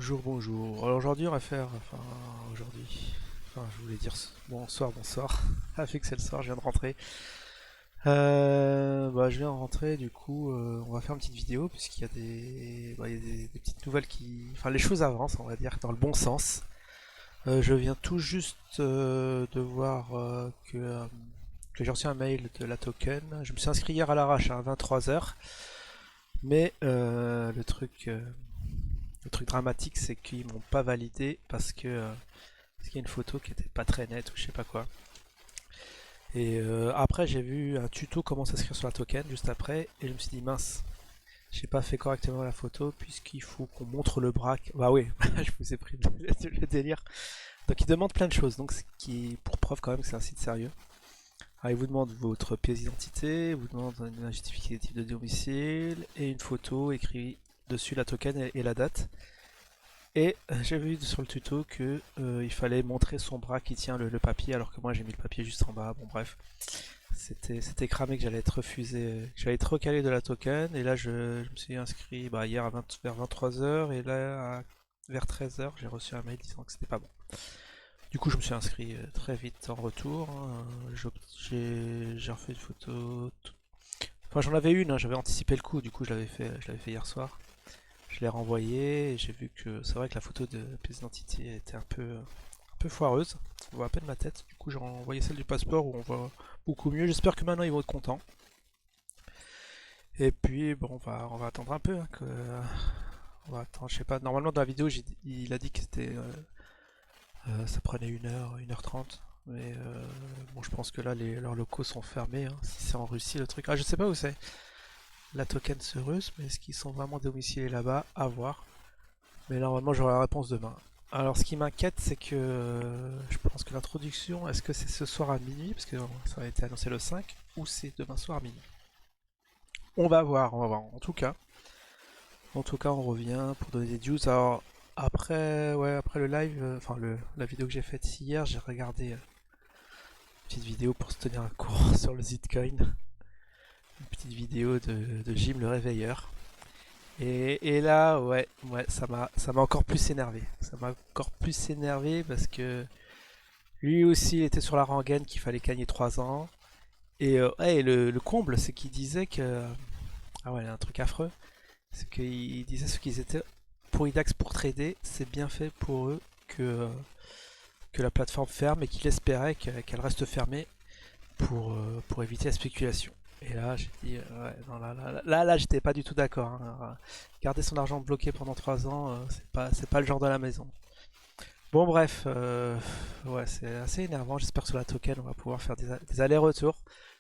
Bonjour, bonjour. Alors aujourd'hui on va faire, je voulais dire bonsoir, bonsoir. Avec que c'est le soir, je viens de rentrer. Je viens de rentrer, du coup on va faire une petite vidéo puisqu'il y a des petites nouvelles enfin les choses avancent, on va dire, dans le bon sens. Je viens tout juste de voir que j'ai reçu un mail de la token. Je me suis inscrit hier à l'arrache à 23 h, mais le truc dramatique, c'est qu'ils m'ont pas validé parce qu'il y a une photo qui était pas très nette ou je sais pas quoi. Et après, j'ai vu un tuto comment s'inscrire sur la token juste après, et je me suis dit mince, j'ai pas fait correctement la photo puisqu'il faut qu'on montre le bras. Bah oui, je vous ai pris le délire. Donc il demande plein de choses, donc ce qui est pour preuve quand même que c'est un site sérieux. Alors, il vous demande votre pièce d'identité, il vous demande un justificatif de domicile et une photo écrit dessus la token et la date. Et j'ai vu sur le tuto que il fallait montrer son bras qui tient le papier, alors que moi j'ai mis le papier juste en bas. Bon bref, c'était cramé, que j'allais être refusé, que j'allais être recalé de la token. Et là je me suis inscrit hier vers 23 h, et là vers 13 h j'ai reçu un mail disant que c'était pas bon. Du coup je me suis inscrit très vite en retour, hein. J'ai refait une photo. Enfin j'en avais une, hein, j'avais anticipé le coup, du coup je l'avais fait hier soir. Je l'ai renvoyé et j'ai vu que c'est vrai que la photo de pièce d'identité était un peu foireuse. On voit à peine ma tête. Du coup, j'ai renvoyé celle du passeport où on voit beaucoup mieux. J'espère que maintenant ils vont être contents. Et puis, bon, on va attendre un peu, hein, on va attendre, je sais pas. Normalement, dans la vidéo, il a dit que ça prenait 1 h 30. Mais bon, je pense que là, leurs locaux sont fermés, hein, si c'est en Russie le truc. Ah, je sais pas où c'est. La token c'est russe, mais est-ce qu'ils sont vraiment domiciliés là-bas? À voir. Mais normalement j'aurai la réponse demain. Alors ce qui m'inquiète, c'est que je pense que l'introduction, est-ce que c'est ce soir à minuit, parce que ça a été annoncé le 5, ou c'est demain soir à minuit? On va voir, on va voir. En tout cas, on revient pour donner des news. Alors après le live, la vidéo que j'ai faite hier, j'ai regardé une petite vidéo pour se tenir un cours sur le Zitcoin. Une petite vidéo de Jim le réveilleur. Et là, ouais, ça m'a encore plus énervé. Ça m'a encore plus énervé parce que lui aussi, il était sur la rengaine qu'il fallait gagner 3 ans. Et ouais, le comble, c'est qu'il disait que... Ah ouais, un truc affreux. C'est qu'il disait ce qu'ils étaient pour IDAX pour trader, c'est bien fait pour eux que la plateforme ferme, et qu'il espérait qu'elle reste fermée pour éviter la spéculation. Et là, j'ai dit, ouais, non, là, j'étais pas du tout d'accord, hein. Garder son argent bloqué pendant 3 ans, c'est pas le genre de la maison. Bon, bref, ouais, c'est assez énervant. J'espère que sur la token, on va pouvoir faire des allers-retours,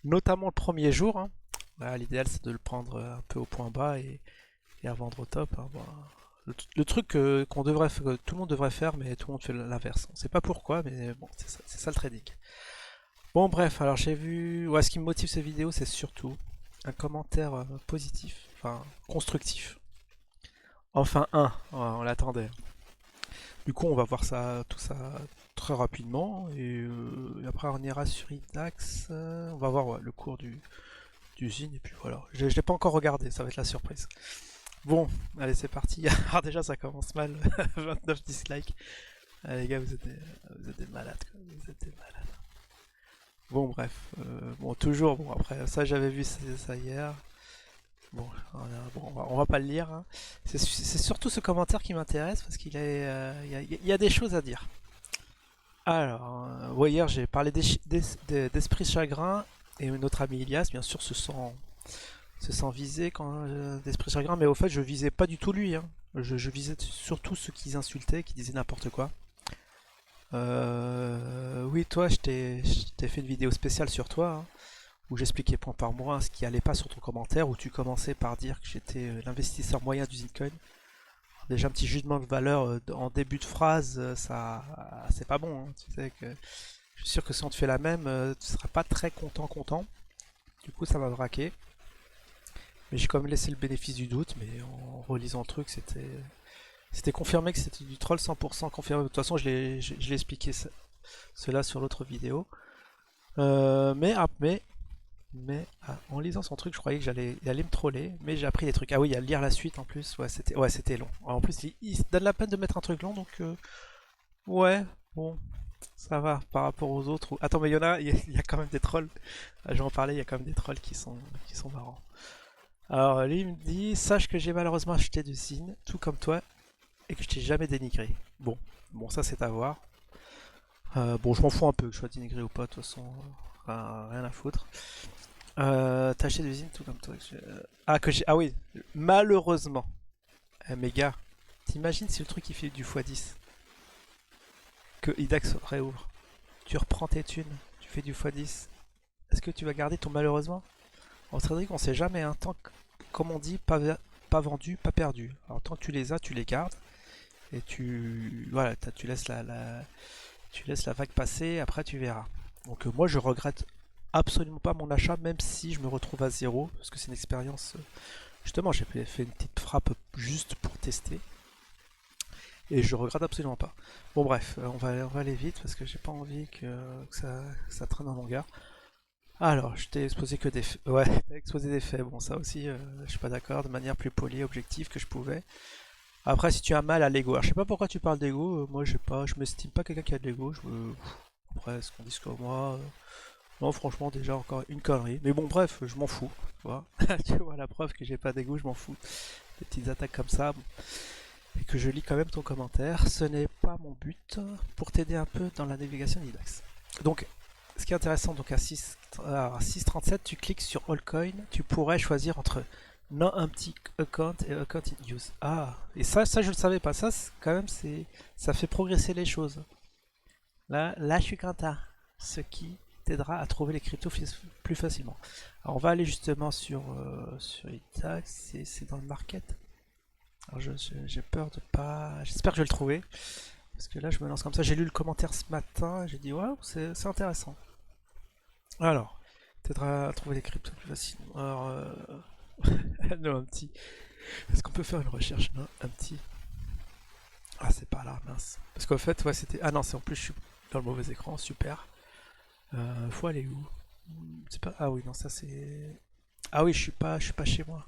notamment le premier jour, hein. Voilà, l'idéal, c'est de le prendre un peu au point bas et à vendre au top, hein. Bon, le truc que tout le monde devrait faire, mais tout le monde fait l'inverse. On sait pas pourquoi, mais bon, c'est ça le trading. Bon bref, alors j'ai vu... Ouais, ce qui me motive cette vidéo, c'est surtout un commentaire positif, enfin constructif. Enfin on l'attendait. Du coup on va voir tout ça très rapidement, et après on ira sur IDAX, on va voir, ouais, le cours du ZIN, et puis voilà. Je l'ai pas encore regardé, ça va être la surprise. Bon, allez c'est parti. Alors déjà ça commence mal, 29 dislikes. Allez, les gars, vous êtes des malades, quoi. Vous êtes des malades. Bon bref, bon toujours, bon après ça j'avais vu ça hier. Bon, on va pas le lire, hein. C'est surtout ce commentaire qui m'intéresse parce il y a des choses à dire. Alors, ouais, hier j'ai parlé d'Esprit Chagrin, et notre ami Ilias bien sûr se sent visé d'Esprit Chagrin, mais au fait je visais pas du tout lui, hein. Je visais surtout ceux qui insultaient, qui disaient n'importe quoi. Oui, toi, je t'ai fait une vidéo spéciale sur toi, hein, où j'expliquais point par point ce qui allait pas sur ton commentaire, où tu commençais par dire que j'étais l'investisseur moyen du Bitcoin. Déjà un petit jugement de valeur en début de phrase, c'est pas bon, hein. Tu sais que je suis sûr que si on te fait la même, tu seras pas très content. Du coup, ça m'a braqué. Mais j'ai quand même laissé le bénéfice du doute, mais en relisant le truc, c'était confirmé que c'était du troll 100% confirmé. De toute façon, je l'ai expliqué cela sur l'autre vidéo. Mais Mais en lisant son truc, je croyais que il allait me troller, mais j'ai appris des trucs. Ah oui, à lire la suite en plus, ouais, c'était long. En plus, il se donne la peine de mettre un truc long, donc ouais, bon, ça va par rapport aux autres. Attends, mais il y a quand même des trolls. Ah, je vais en parler, il y a quand même des trolls qui sont marrants. Alors, lui, il me dit, sache que j'ai malheureusement acheté du Zine, tout comme toi, et que je t'ai jamais dénigré. Bon, ça c'est à voir. Bon, je m'en fous un peu que je sois dénigré ou pas, de toute façon, rien à foutre. T'as acheté des usines tout comme toi. Ah oui, malheureusement. Mais gars, t'imagines si le truc il fait du x10, que IDAX réouvre, tu reprends tes thunes, tu fais du x10, est-ce que tu vas garder ton malheureusement? En Cédric, on sait jamais, hein, comme on dit, pas vendu, pas perdu. Alors tant que tu les as, tu les gardes, et voilà, tu laisses la vague passer, après tu verras. Donc moi je regrette absolument pas mon achat, même si je me retrouve à zéro, parce que c'est une expérience. Justement, j'ai fait une petite frappe juste pour tester, et je regrette absolument pas. Bon bref, on va aller vite, parce que j'ai pas envie que ça traîne en longueur. Alors, je t'ai exposé que des faits. Ouais, t'as exposé des faits. Bon, ça aussi, je suis pas d'accord, de manière plus polie, objective que je pouvais. Après, si tu as mal à l'ego, alors je sais pas pourquoi tu parles d'ego, moi j'ai pas, je m'estime pas quelqu'un qui a de l'ego, après, ce qu'on dit sur moi, non, franchement, déjà encore une connerie. Mais bon, bref, je m'en fous. Tu vois, tu vois la preuve que j'ai pas d'ego, je m'en fous. Des petites attaques comme ça, bon. Et que je lis quand même ton commentaire. Ce n'est pas mon but pour t'aider un peu dans la navigation d'Idax. Donc, ce qui est intéressant, donc à 6.37, tu cliques sur Allcoin, tu pourrais choisir entre non empty account et account in use. Ah, et ça je le savais pas. Ça, quand même, ça fait progresser les choses. Là, je suis content. Ce qui t'aidera à trouver les cryptos plus facilement. Alors, on va aller justement sur Itax, c'est dans le market. Alors, j'ai peur de pas. J'espère que je vais le trouver. Parce que là, je me lance comme ça. J'ai lu le commentaire ce matin, j'ai dit, waouh, c'est intéressant. Alors, t'aidera à trouver les cryptos plus facilement. Alors, non, un petit. Est-ce qu'on peut faire une recherche? Non, un petit. Ah, c'est pas là, mince. Parce qu'en fait, ouais, c'était. Ah non, c'est en plus, je suis dans le mauvais écran, super. Faut aller où? C'est pas. Ah oui, non, ça c'est. Ah oui, je suis pas chez moi.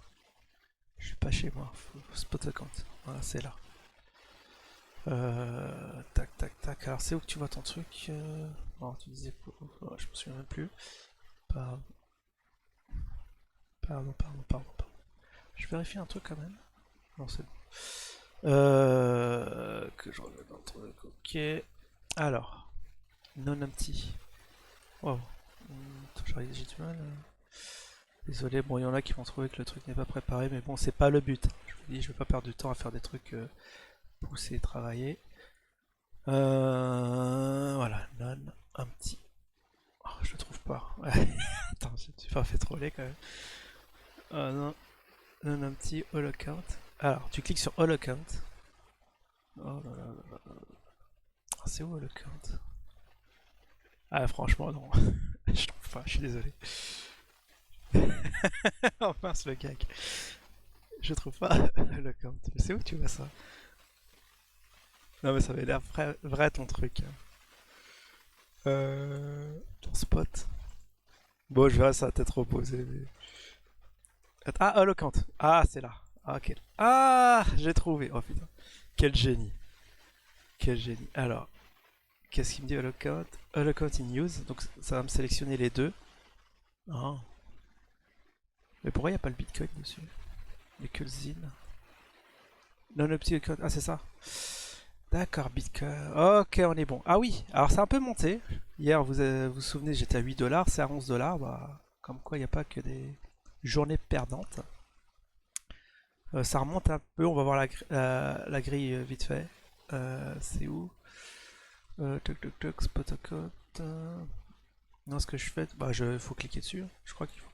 Je suis pas chez moi. Spot account. Voilà, c'est là. Tac, tac, tac. Alors, c'est où que tu vois ton truc? Non, tu disais quoi? Oh, je me souviens même plus. Pardon, pardon. Je vérifie un truc quand même. Non, c'est bon. Que je regarde dans le truc. Ok. Alors, non empty. Wow. J'ai du mal. Désolé, bon, il y en a qui vont trouver que le truc n'est pas préparé, mais bon, c'est pas le but. Je vous dis, je vais pas perdre du temps à faire des trucs poussés et travaillés. Voilà, non empty. Oh, je le trouve pas. Ouais. Attends, je me suis pas fait troller quand même. Non, non empty, all account. Alors, tu cliques sur all account. Oh là là là là. Ah, c'est où all account? Ah, franchement, non. Je trouve pas, je suis désolé. Oh mince, le gag. Je trouve pas le compte. Mais c'est où que tu vois ça? Non, mais ça avait l'air vrai ton truc. Ton spot. Bon, je verrai ça tête reposée. Ah, le compte. Ah, c'est là. Ah, ok. Ah, j'ai trouvé. Oh putain. Quel génie. Quel génie. Alors, qu'est-ce qu'il me dit Holocount? Holocount in use. Donc, ça va me sélectionner les deux. Ah. Mais pourquoi il n'y a pas le bitcoin dessus? Il n'y a que le zin. Non, le petit account. Ah, c'est ça. D'accord, Bitcoin. Ok, on est bon. Ah oui, alors ça a un peu monté. Hier, vous vous souvenez, j'étais à 8 dollars, c'est à 11 dollars. Bah, comme quoi, il n'y a pas que des journées perdantes. Ça remonte un peu, on va voir la grille vite fait. C'est où? Toc, spot account. Non, ce que je fais, bah, faut cliquer dessus. Je crois qu'il faut.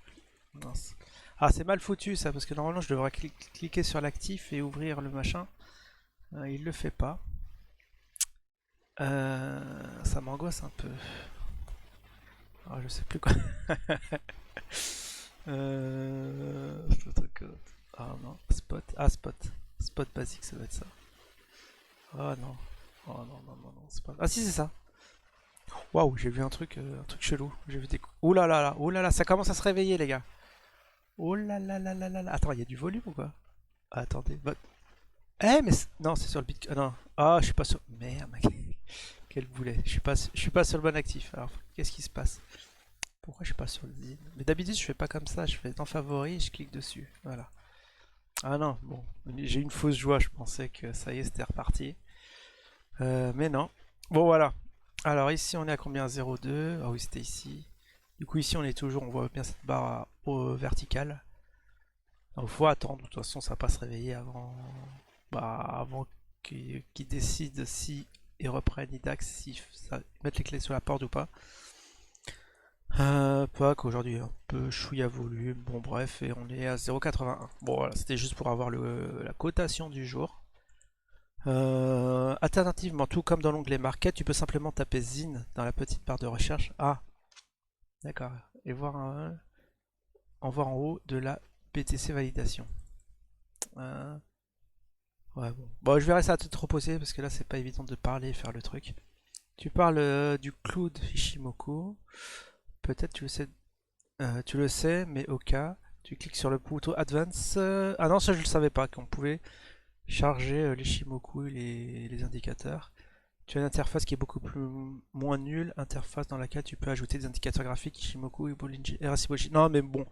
Mince. Ah, c'est mal foutu ça, parce que normalement, je devrais cliquer sur l'actif et ouvrir le machin. Il le fait pas. Ça m'angoisse un peu. Ah, je sais plus quoi. Spot. Ah non, spot. Ah, spot. Spot basique, ça doit être ça. Ah non. Oh non, c'est pas. Ah si, c'est ça. Waouh, j'ai vu un truc chelou. J'ai vu des... Ouh là là là, ouh là là, ça commence à se réveiller les gars. Oh là là là là là là. Attends, il y a du volume ou quoi? Ah, attendez. Eh mais non, c'est sur le Bitcoin. Ah non. Ah, je suis pas sur. Merde, mec. Quel boulet. Je suis pas sur le bon actif. Alors, qu'est-ce qui se passe? Pourquoi je suis pas sur le Zine? Mais d'habitude, je fais pas comme ça. Je fais dans favoris, je clique dessus. Voilà. Ah non, bon. J'ai eu une fausse joie. Je pensais que ça y est, c'était reparti. Mais non. Bon, voilà. Alors ici, on est à combien? 0,2. Ah oui, c'était ici. Du coup, ici, on est toujours. On voit bien cette barre verticale. Donc, faut attendre. De toute façon, ça va pas se réveiller avant qu'ils décident si ils reprennent IDAX, si ça, mettre les clés sur la porte ou pas. Pas qu'aujourd'hui un peu chouïa volume, bon bref, et on est à 0,81. Bon voilà, c'était juste pour avoir la cotation du jour. Alternativement, tout comme dans l'onglet Market, tu peux simplement taper ZIN dans la petite barre de recherche. Ah, d'accord. Et voir en haut de la BTC validation. Euh, ouais, bon. Bon, je verrai ça à te reposer parce que là, c'est pas évident de parler et faire le truc. Tu parles du Cloud Ishimoku. Peut-être tu le sais, mais au cas, tu cliques sur le bouton Advance. Ah non, ça je le savais pas, qu'on pouvait charger l'Ishimoku et les indicateurs. Tu as une interface qui est moins nulle, interface dans laquelle tu peux ajouter des indicateurs graphiques, Ishimoku et Bollinger, RSI. Non, mais bon,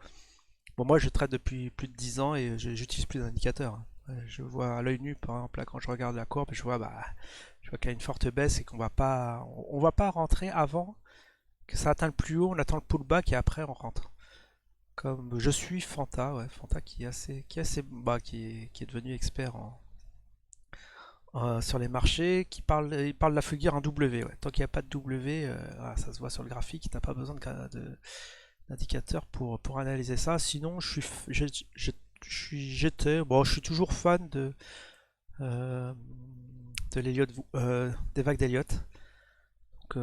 moi je traite depuis plus de 10 ans et j'utilise plus d'indicateurs. Je vois à l'œil nu, par exemple, là, quand je regarde la courbe, je vois qu'il y a une forte baisse et on va pas rentrer avant que ça atteint le plus haut, on attend le pullback et après on rentre. Comme je suis Fanta, ouais, Fanta qui est devenu expert sur les marchés, il parle de la figure en W. Ouais. Tant qu'il n'y a pas de W, ça se voit sur le graphique, t'as pas besoin d'indicateur pour analyser ça. Sinon, je suis toujours fan euh, des vagues d'Elliott. Donc,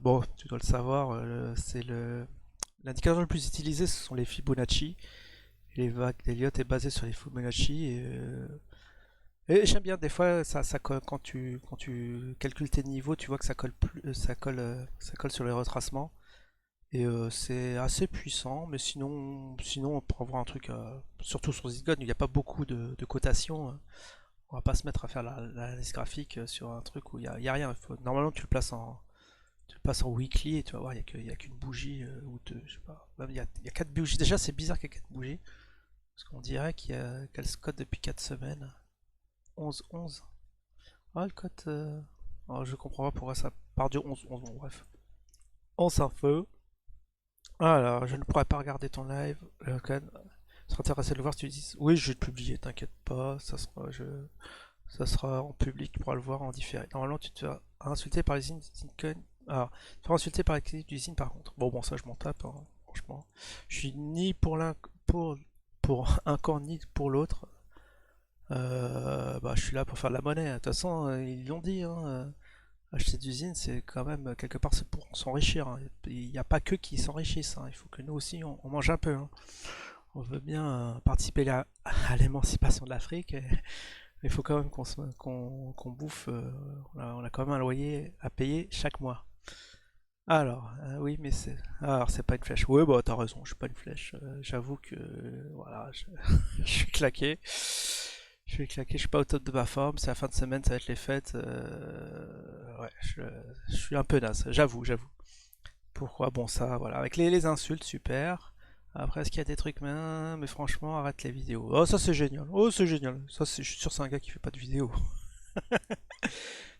bon, tu dois le savoir, l'indicateur le plus utilisé, ce sont les Fibonacci. Et les vagues d'Elliott est basé sur les Fibonacci. Et j'aime bien, des fois, ça colle, quand tu calcules tes niveaux, tu vois que ça colle, ça colle sur les retracements. Et c'est assez puissant, mais sinon, pour avoir un truc, surtout sur Zitgon, il n'y a pas beaucoup de cotations. On va pas se mettre à faire l'analyse graphique sur un truc où il y a rien. Normalement, tu le passes en weekly et tu vas voir, il y a qu'une bougie ou deux, je sais pas. Même il y a 4 bougies. Déjà, c'est bizarre qu'il y ait 4 bougies. Parce qu'on dirait qu'elle se code depuis 4 semaines. 11-11. Ah, le code. Oh, je comprends pas pourquoi ça part du 11-11. Bon, bref. On s'en fout. Alors, je ne pourrais pas regarder ton live. Locan. Je serais intéressé de le voir si tu dis. Oui, je vais le publier, t'inquiète pas. Ça sera en public, tu pourras le voir en différé. Normalement, tu te fais insulter par les Zincoin. Alors, tu te feras insulter par les critiques du Zin par contre. Bon, ça, je m'en tape, hein, franchement. Je suis ni pour un camp ni pour l'autre. Je suis là pour faire de la monnaie. De toute façon, ils l'ont dit, hein, acheter d'usine, c'est quand même quelque part c'est pour s'enrichir, hein. Il n'y a pas que qui s'enrichissent, hein. Il faut que nous aussi on mange un peu, hein. On veut bien participer à l'émancipation de l'Afrique. Il faut quand même qu'on bouffe. On a quand même un loyer à payer chaque mois. Alors, oui, mais alors, c'est pas une flèche. Oui, bah, t'as raison, je suis pas une flèche. J'avoue que. Voilà, je suis claqué. Je suis claqué, je suis pas au top de ma forme. C'est la fin de semaine, ça va être les fêtes. Ouais, je suis un peu naze, j'avoue. Pourquoi? Bon, ça, voilà. Avec les insultes, super. Après, est-ce qu'il y a des trucs, mais franchement, arrête les vidéos. Oh, ça c'est génial. Oh, c'est génial. Je suis sûr, c'est un gars qui fait pas de vidéos.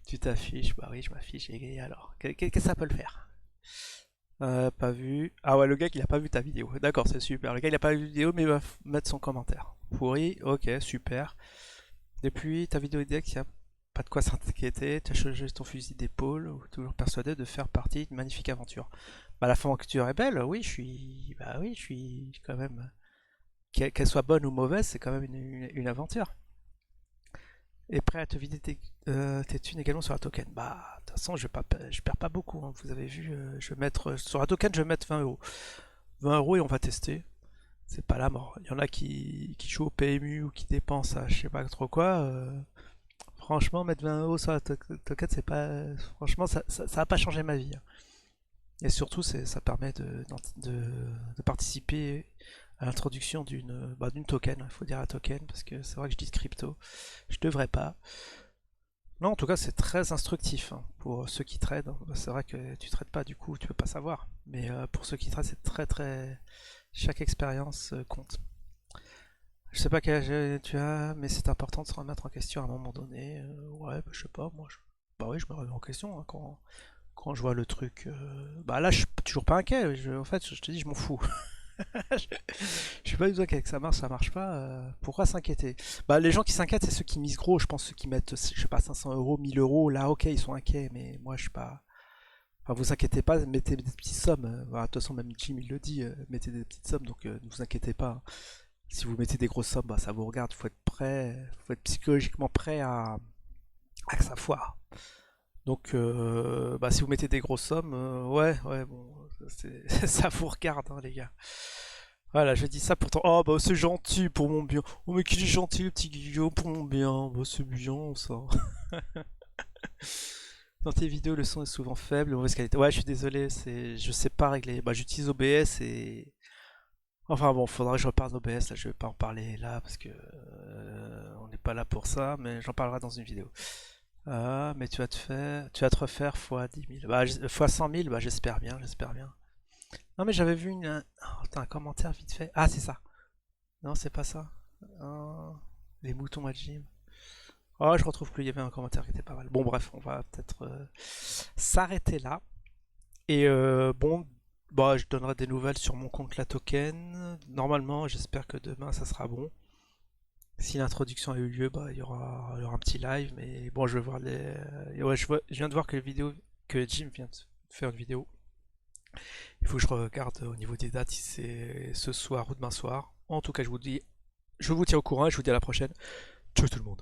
Tu t'affiches, bah oui, je m'affiche. Et alors, qu'est-ce que ça peut le faire? Pas vu. Ah ouais, le gars il a pas vu ta vidéo. D'accord, c'est super. Le gars il a pas vu la vidéo, mais il va mettre son commentaire. Pourri, ok, super. Depuis ta vidéo index, il n'y a pas de quoi s'inquiéter. Tu as changé ton fusil d'épaule ou toujours persuadé de faire partie d'une magnifique aventure. Bah, la aventure est belle, oui, je suis quand même. Qu'elle soit bonne ou mauvaise, c'est quand même une aventure. Et prêt à te vider tes thunes également sur la token. Bah, de toute façon, je perds pas beaucoup, hein. Vous avez vu, je vais mettre. Sur la token, je vais mettre 20 euros. 20 euros et on va tester. C'est pas la mort. Il y en a qui jouent au PMU ou qui dépensent à je sais pas trop quoi. Franchement, mettre 20 euros sur la token, c'est pas. Franchement, ça a pas changé ma vie, hein. Et surtout, ça permet de participer à l'introduction d'une token. Il faut dire la token, parce que c'est vrai que je dis crypto. Je devrais pas. Non, en tout cas, c'est très instructif, hein, pour ceux qui tradent, hein. Bah, c'est vrai que tu trades pas, du coup, tu peux pas savoir. Mais pour ceux qui tradent, c'est très très. Chaque expérience compte. Je sais pas quel âge tu as, mais c'est important de se remettre en question à un moment donné. Ouais, bah, je sais pas, moi. Bah oui, je me remets en question, hein, quand je vois le truc. Bah là, je suis toujours pas inquiet. En fait, je te dis, je m'en fous. je, je suis pas du tout inquiet que ça marche pas. Pourquoi s'inquiéter? Bah, les gens qui s'inquiètent, c'est ceux qui misent gros. Je pense ceux qui mettent, je sais pas, 500 euros, 1000 euros. Là, ok, ils sont inquiets, mais moi, je suis pas. Enfin, vous inquiétez pas, mettez des petites sommes. Bah, de toute façon, même Jim, il le dit, mettez des petites sommes, donc ne vous inquiétez pas. Si vous mettez des grosses sommes, bah, ça vous regarde. Faut être prêt, faut être psychologiquement prêt à que ça foire. Donc, bah, si vous mettez des grosses sommes, ouais, ouais, bon, ça vous regarde, hein, les gars. Voilà, je dis ça pourtant. Oh, bah, c'est gentil pour mon bien. Oh, mais qu'il est gentil, le petit Guillaume, pour mon bien. Bah, c'est bien, ça. Dans tes vidéos, le son est souvent faible, mauvaise qualité. Ouais, je suis désolé, je sais pas régler. Bah, j'utilise OBS et. Enfin bon, faudra que je reparle d'OBS, là, je vais pas en parler là, parce que on n'est pas là pour ça, mais j'en parlerai dans une vidéo. Ah, mais tu vas te refaire fois 10 000. Bah, fois 100 000, bah, j'espère bien, j'espère bien. Non, mais j'avais vu oh, putain, un commentaire vite fait. Ah, c'est ça. Non, c'est pas ça. Oh, les moutons à Jim. Oh, je retrouve plus, il y avait un commentaire qui était pas mal. Bon, bref, on va peut-être s'arrêter là. Et bon, bah, je donnerai des nouvelles sur mon compte la token. Normalement, j'espère que demain, ça sera bon. Si l'introduction a eu lieu, bah, il y aura un petit live, mais bon, je vais voir les. Ouais, je viens de voir que Jim vient de faire une vidéo. Il faut que je regarde au niveau des dates si c'est ce soir ou demain soir. En tout cas, je vous tiens au courant et je vous dis à la prochaine. Ciao tout le monde.